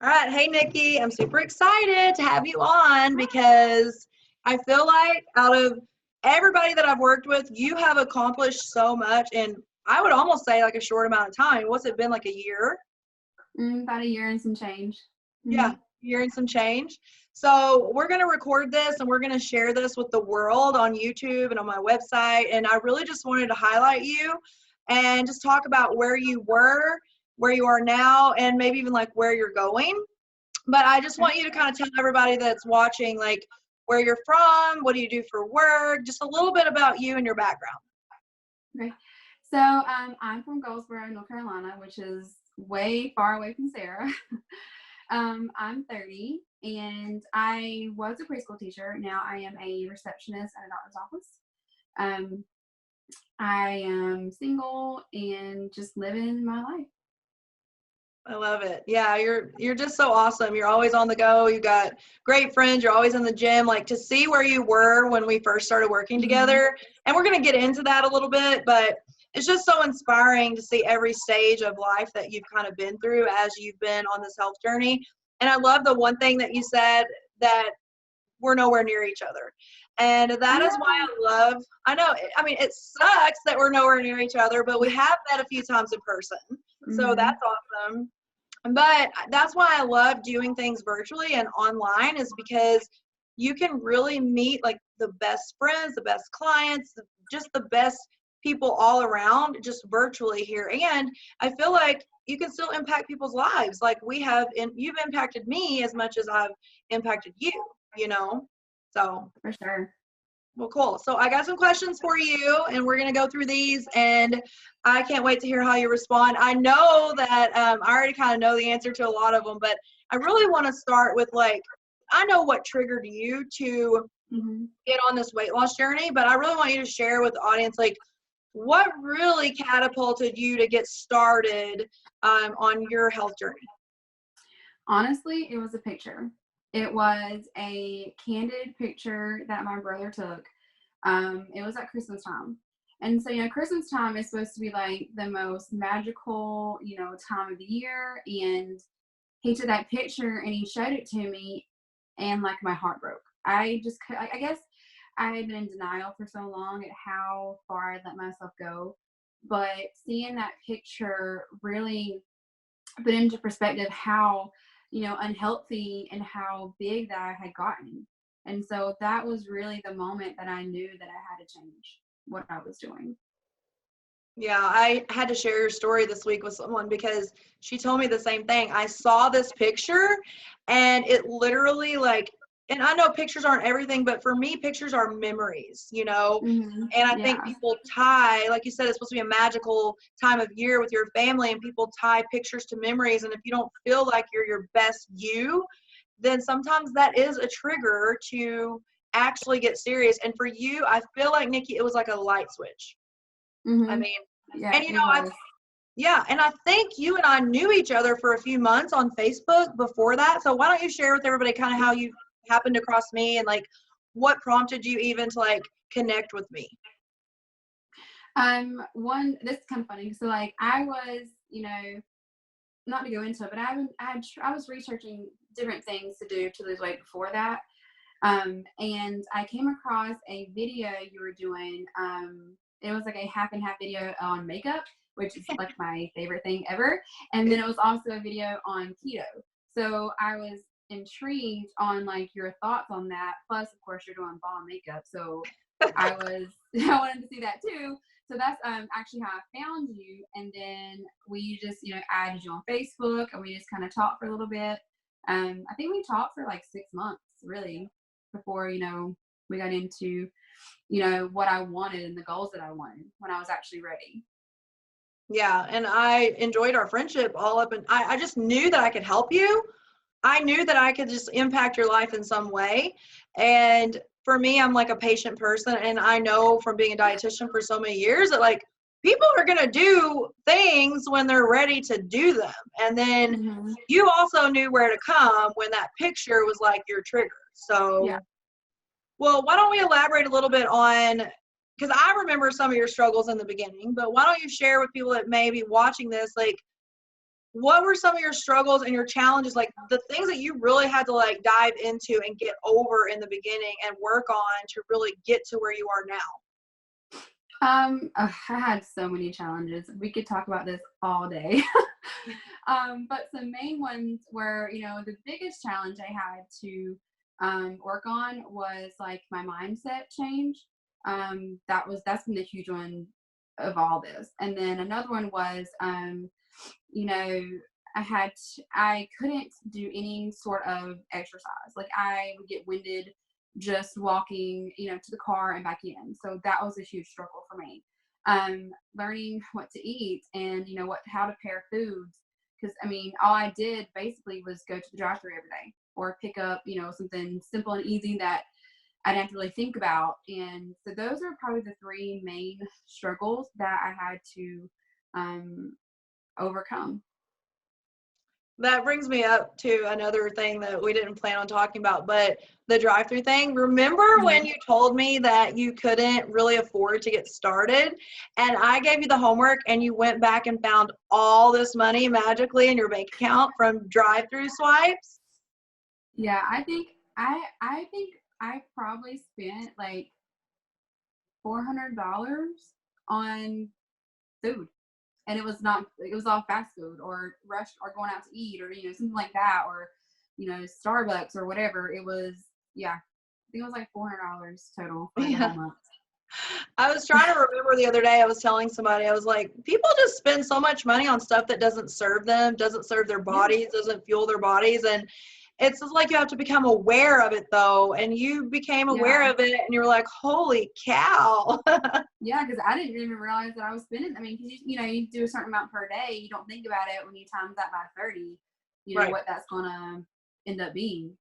All right. Hey, Nikki, I'm super excited to have you on because I feel like out of everybody that I've worked with, you have accomplished so much. And I would almost say like a short amount of time. What's it been, like a year? About a year and some change. Yeah, year and some change. So we're going to record this and we're going to share this with the world on YouTube and on my website. And I really just wanted to highlight you and just talk about where you were, where you are now, and maybe even like where you're going. But I just want you to kind of tell everybody that's watching, like, where you're from, what do you do for work, just a little bit about you and your background. Okay. So I'm from Goldsboro, North Carolina, which is way far away from Sarah. I'm 30 and I was a preschool teacher. Now I am a receptionist at a doctor's office. Um, I am single and just living my life. I love it. Yeah, you're just so awesome. You're always on the go. You got great friends. You're always in the gym. Like, to see where you were when we first started working together, and we're going to get into that a little bit, but it's just so inspiring to see every stage of life that you've kind of been through as you've been on this health journey. And I love the one thing that you said, that we're nowhere near each other. And that is why I know, I mean, it sucks that we're nowhere near each other, but we have met a few times in person. So that's awesome. But that's why I love doing things virtually and online, is because you can really meet like the best friends, the best clients, just the best people all around just virtually here. And I feel like you can still impact people's lives like we have, and you've impacted me as much as I've impacted you, you know? So For sure. well, cool. So I got some questions for you, and we're going to go through these, and I can't wait to hear how you respond. I know that I already kind of know the answer to a lot of them, but I really want to start with, like, I know what triggered you to get on this weight loss journey, but I really want you to share with the audience, like, what really catapulted you to get started on your health journey? Honestly, it was a picture. It was a candid picture that my brother took. It was at Christmas time. And so, Christmas time is supposed to be like the most magical, time of the year. And he took that picture and he showed it to me, and like my heart broke. I guess I had been in denial for so long at how far I'd let myself go. But seeing that picture really put into perspective how unhealthy and how big that I had gotten. And so that was really the moment that I knew that I had to change what I was doing. Yeah, I had to share your story this week with someone because she told me the same thing. I saw this picture and it literally, like, and I know pictures aren't everything, but for me, pictures are memories, you know? And I think Yeah. people tie, like you said, it's supposed to be a magical time of year with your family, and people tie pictures to memories. And if you don't feel like you're your best you, then sometimes that is a trigger to actually get serious. And for you, I feel like, Nikki, it was like a light switch. I mean, Yeah, and it was. yeah, and I think you and I knew each other for a few months on Facebook before that. So why don't you share with everybody kind of how you happened across me, and like what prompted you even to like connect with me? This is kind of funny. So like I was, not to go into it, but I was researching different things to do to lose weight before that. And I came across a video you were doing. It was like a half and half video on makeup, which is like my favorite thing ever. And then it was also a video on keto. So I was intrigued on like your thoughts on that. Plus, of course, you're doing bomb makeup. So I wanted to see that too. So that's actually how I found you. And then we just, added you on Facebook, and we just kind of talked for a little bit. I think we talked for like 6 months, really, before, we got into, what I wanted and the goals that I wanted when I was actually ready. Yeah, and I enjoyed our friendship all up, and I just knew that I could help you. I knew that I could just impact your life in some way. And for me, I'm like a patient person, and I know from being a dietitian for so many years that like people are going to do things when they're ready to do them. And then you also knew where to come when that picture was like your trigger. So, Yeah. well, why don't we elaborate a little bit on, because I remember some of your struggles in the beginning, but why don't you share with people that may be watching this, like, what were some of your struggles and your challenges, like the things that you really had to like dive into and get over in the beginning and work on to really get to where you are now? I had so many challenges. We could talk about this all day. But some main ones were, the biggest challenge I had to work on was like my mindset change. That's been a huge one of all this. And then another one was, you know, I couldn't do any sort of exercise. Like I would get winded just walking, to the car and back in. So that was a huge struggle for me. Learning what to eat and, how to pair foods. Because, all I did basically was go to the drive-thru every day or pick up, something simple and easy that I didn't have to really think about. And so those are probably the three main struggles that I had to overcome. That brings me up to another thing that we didn't plan on talking about, but the drive-through thing. Remember when you told me that you couldn't really afford to get started and I gave you the homework and you went back and found all this money magically in your bank account from drive-through swipes? Yeah, I think I probably spent like $400 on food. And it was all fast food or rush or going out to eat or, something like that, or, Starbucks or whatever. It was, yeah, I think it was like $400 total for the whole month. I was trying to remember the other day, I was telling somebody, I was like, people just spend so much money on stuff that doesn't serve them, doesn't serve their bodies, doesn't fuel their bodies. And it's just like you have to become aware of it though. And you became aware of it and you were like, holy cow. Yeah, because I didn't even realize that I was spending. Because you do a certain amount per day. You don't think about it when you times that by 30. Right. What that's gonna end up being.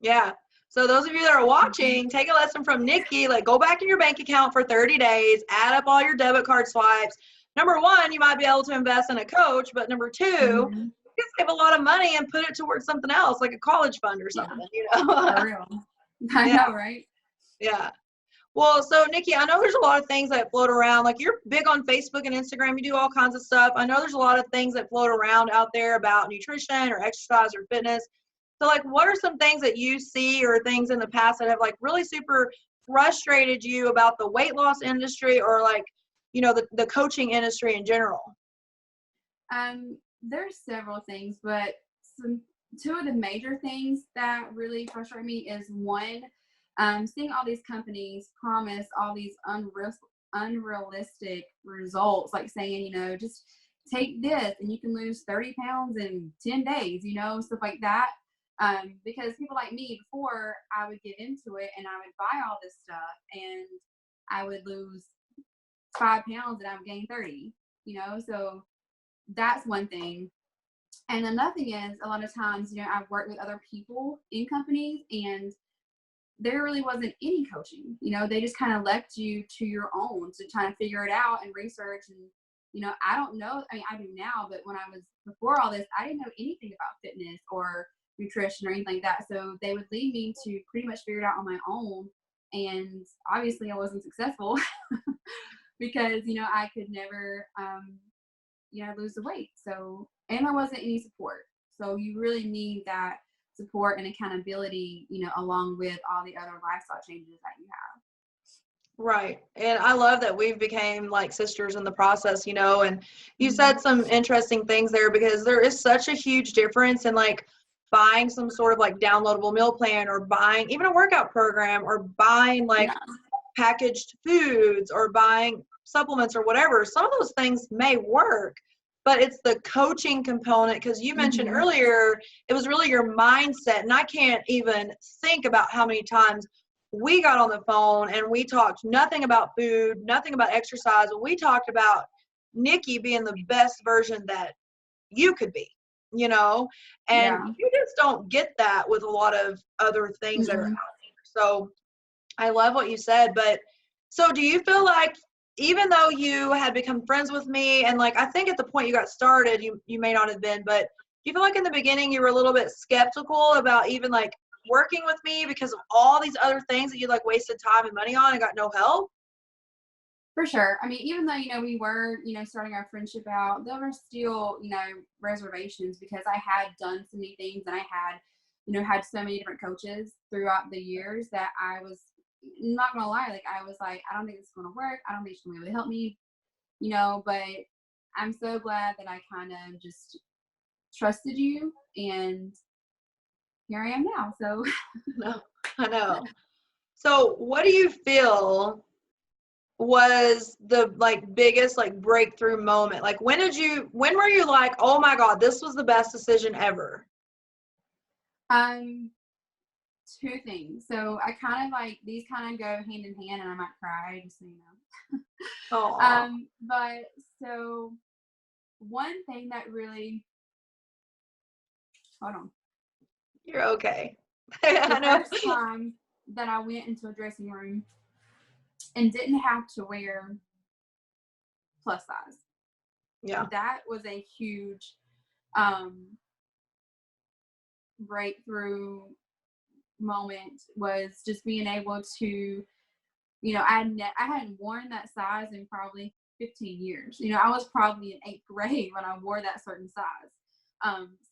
Yeah. So those of you that are watching, take a lesson from Nikki. Like, go back in your bank account for 30 days, add up all your debit card swipes. Number one, you might be able to invest in a coach, but number two, you can save a lot of money and put it towards something else, like a college fund or something. For real. I know, right? Yeah. Well, so Nikki, I know there's a lot of things that float around. Like, you're big on Facebook and Instagram. You do all kinds of stuff. I know there's a lot of things that float around out there about nutrition or exercise or fitness. So, like, what are some things that you see or things in the past that have, like, really super frustrated you about the weight loss industry or, like, the coaching industry in general? There's several things, but two of the major things that really frustrate me is one, seeing all these companies promise all these unrealistic results, like saying, just take this and you can lose 30 pounds in 10 days, stuff like that. Because people like me, before I would get into it and I would buy all this stuff and I would lose 5 pounds and I would gain 30, so that's one thing. And another thing is, a lot of times, I've worked with other people in companies and there really wasn't any coaching. They just kind of left you to your own to try to figure it out and research. And, I don't know. I do now, but when I was before all this, I didn't know anything about fitness or nutrition or anything like that. So they would lead me to pretty much figure it out on my own. And obviously I wasn't successful because, I could never, lose the weight. So, and there wasn't any support. So you really need that support and accountability, along with all the other lifestyle changes that you have. Right. And I love that we've became like sisters in the process, and you said some interesting things there because there is such a huge difference in like buying some sort of like downloadable meal plan or buying even a workout program or buying like packaged foods or buying supplements or whatever. Some of those things may work, but it's the coaching component, because you mentioned earlier, it was really your mindset. And I can't even think about how many times we got on the phone and we talked nothing about food, nothing about exercise. We talked about Nikki being the best version that you could be, and you just don't get that with a lot of other things that are out there. So I love what you said. But so do you feel like, even though you had become friends with me and like, I think at the point you got started, you may not have been, but do you feel like in the beginning you were a little bit skeptical about even like working with me because of all these other things that you like wasted time and money on and got no help? For sure. I mean, even though, we were, starting our friendship out, there were still, reservations because I had done so many things and I had, had so many different coaches throughout the years that I was not going to lie. Like, I was like, I don't think it's going to work. I don't think it's going to be able to help me, but I'm so glad that I kind of just trusted you, and here I am now. So No, I know. So what do you feel was the like biggest like breakthrough moment? Like when were you like, oh my God, this was the best decision ever? two things. So I kind of like, these kind of go hand in hand, and I might cry, just so you know. Oh, But so one thing that really, hold on. you're okay. The I know. first time that I went into a dressing room and didn't have to wear plus size. Yeah. That was a huge breakthrough moment, was just being able to, I hadn't worn that size in probably 15 years. I was probably in 8th grade when I wore that certain size.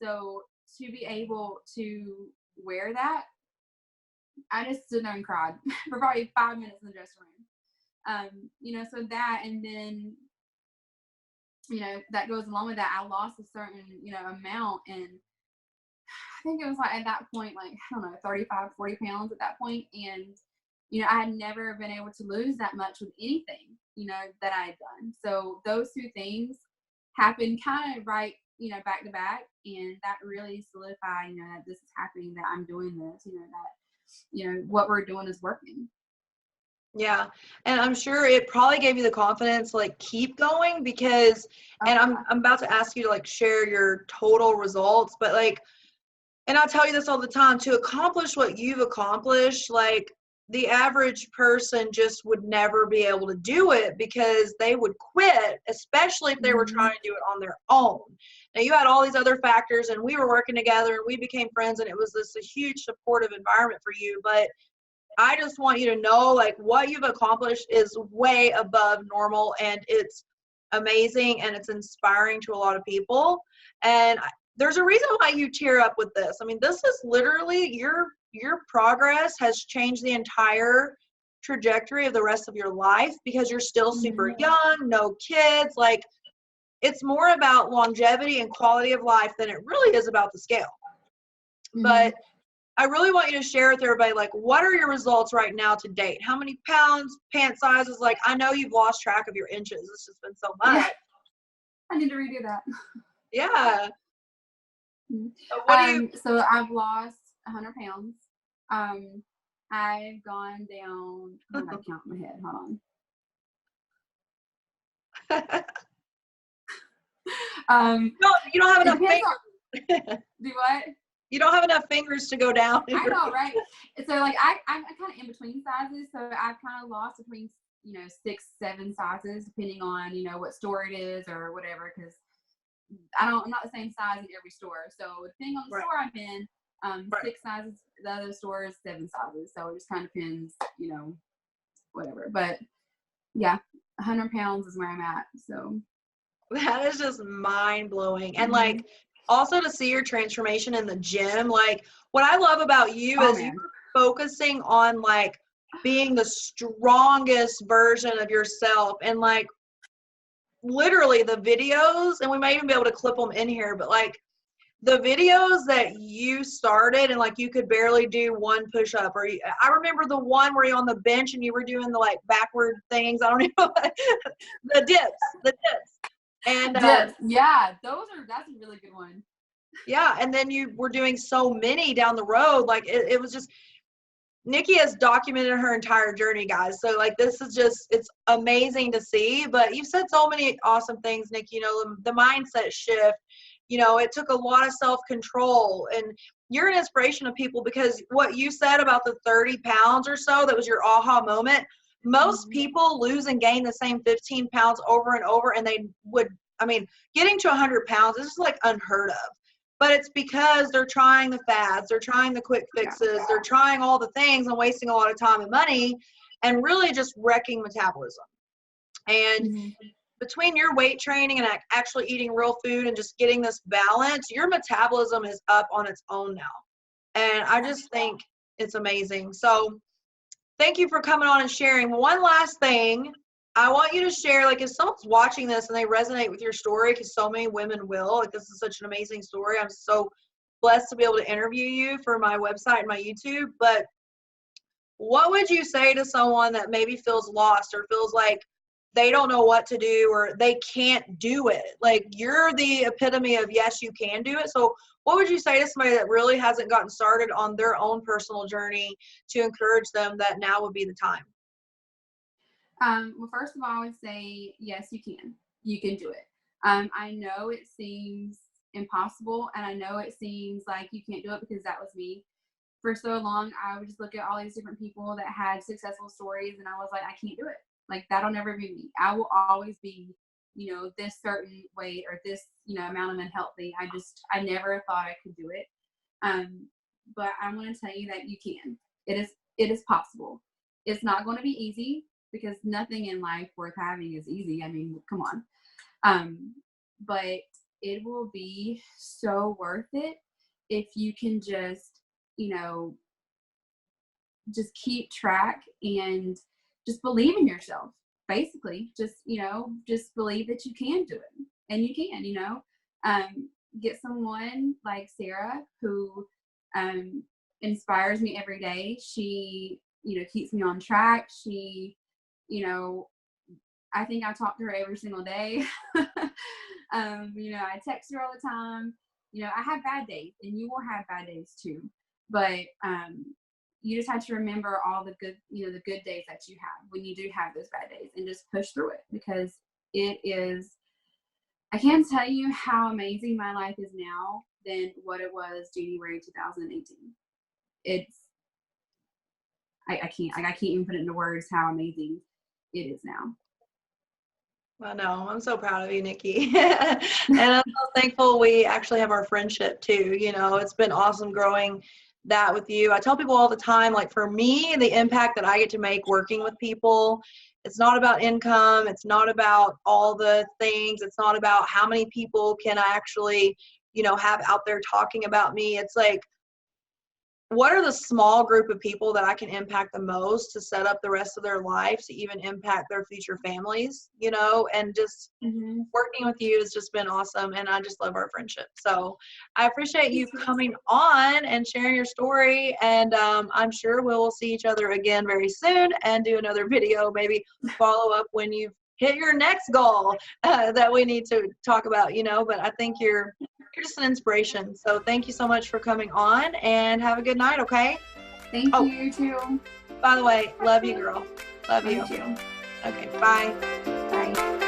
So to be able to wear that, I just stood there and cried for probably 5 minutes in the dressing room. So that, and then, that goes along with that, I lost a certain, amount, and I think it was like at that point, like, I don't know, 35, 40 pounds at that point. And, I had never been able to lose that much with anything, that I had done. So those two things happened kind of right, back to back. And that really solidified, that this is happening, that I'm doing this, that, what we're doing is working. Yeah. And I'm sure it probably gave you the confidence to like keep going because, and I'm about to ask you to like share your total results, but like, and I tell you this all the time, to accomplish what you've accomplished, like the average person just would never be able to do it because they would quit, especially if they were trying to do it on their own. Now you had all these other factors and we were working together and we became friends and it was a huge supportive environment for you. But I just want you to know, like, what you've accomplished is way above normal and it's amazing and it's inspiring to a lot of people. And there's a reason why you tear up with this. I mean, this is literally your progress has changed the entire trajectory of the rest of your life because you're still super young, no kids. Like, it's more about longevity and quality of life than it really is about the scale. But I really want you to share with everybody, like, what are your results right now to date? How many pounds, pant sizes? Like, I know you've lost track of your inches. It's just been so much. Yeah. I need to redo that. Yeah. So, so I've lost 100 pounds. I've gone down, I'm going to count in my head. Hold on. no, you don't have enough fingers. Do what? You don't have enough fingers to go down. I know, right? So like I'm kind of in between sizes. So I've kind of lost between 6, 7 sizes depending on what store it is or whatever. Because I'm not the same size in every store. So depending on the store I'm in, 6 sizes. The other store is 7 sizes. So it just kind of depends, whatever. But yeah, 100 pounds is where I'm at. So that is just mind blowing. And like, also to see your transformation in the gym, like what I love about you is you're focusing on like being the strongest version of yourself. And like literally the videos, and we might even be able to clip them in here, but like the videos that you started and like you could barely do one push up, or I remember the one where you're on the bench and you were doing the like backward things. I don't know, the dips. And yeah, that's a really good one. Yeah, and then you were doing so many down the road. Like it was just, Nikki has documented her entire journey, guys. So like this is just, it's amazing to see. But you've said so many awesome things, Nikki. The mindset shift. It took a lot of self-control, and you're an inspiration to people because what you said about the 30 pounds or so, that was your aha moment. Most people lose and gain the same 15 pounds over and over, and they would, getting to 100 pounds is just like unheard of. But it's because they're trying the fads, they're trying the quick fixes, they're trying all the things and wasting a lot of time and money and really just wrecking metabolism. And between your weight training and actually eating real food and just getting this balance, your metabolism is up on its own now. And I just think it's amazing. So thank you for coming on and sharing. One last thing I want you to share, like if someone's watching this and they resonate with your story, because so many women will, like this is such an amazing story. I'm so blessed to be able to interview you for my website and my YouTube. But what would you say to someone that maybe feels lost or feels like they don't know what to do or they can't do it? Like you're the epitome of yes, you can do it. So what would you say to somebody that really hasn't gotten started on their own personal journey to encourage them that now would be the time? Well, first of all, I would say, yes, you can. You can do it. I know it seems impossible, and I know it seems like you can't do it because that was me. For so long, I would just look at all these different people that had successful stories, and I was like, I can't do it. Like, that'll never be me. I will always be, this certain weight or this, amount of unhealthy. I never thought I could do it. But I'm going to tell you that you can. It is possible. It's not going to be easy because nothing in life worth having is easy. I mean, come on. But it will be so worth it if you can just just keep track and just believe in yourself. Basically, just believe that you can do it, and you can. Get someone like Sarah who inspires me every day. She keeps me on track. She I think I talk to her every single day. I text her all the time. I have bad days, and you will have bad days too. But you just have to remember all the good, the good days that you have when you do have those bad days, and just push through it, because it is. I can't tell you how amazing my life is now than what it was January 2018. I can't even put it into words how amazing it is now. Well, no, I'm so proud of you, Nikki. And I'm so thankful we actually have our friendship too. It's been awesome growing that with you. I tell people all the time, like for me, the impact that I get to make working with people, it's not about income. It's not about all the things. It's not about how many people can I actually, have out there talking about me. It's like, what are the small group of people that I can impact the most to set up the rest of their life to even impact their future families, and just working with you has just been awesome. And I just love our friendship. So I appreciate you coming on and sharing your story. And I'm sure we'll see each other again very soon and do another video, maybe follow up when you've hit your next goal that we need to talk about, but I think you're just an inspiration. So thank you so much for coming on, and have a good night, okay? Thank you too. By the way, love you, girl. Love you. Too. Okay, bye. Bye.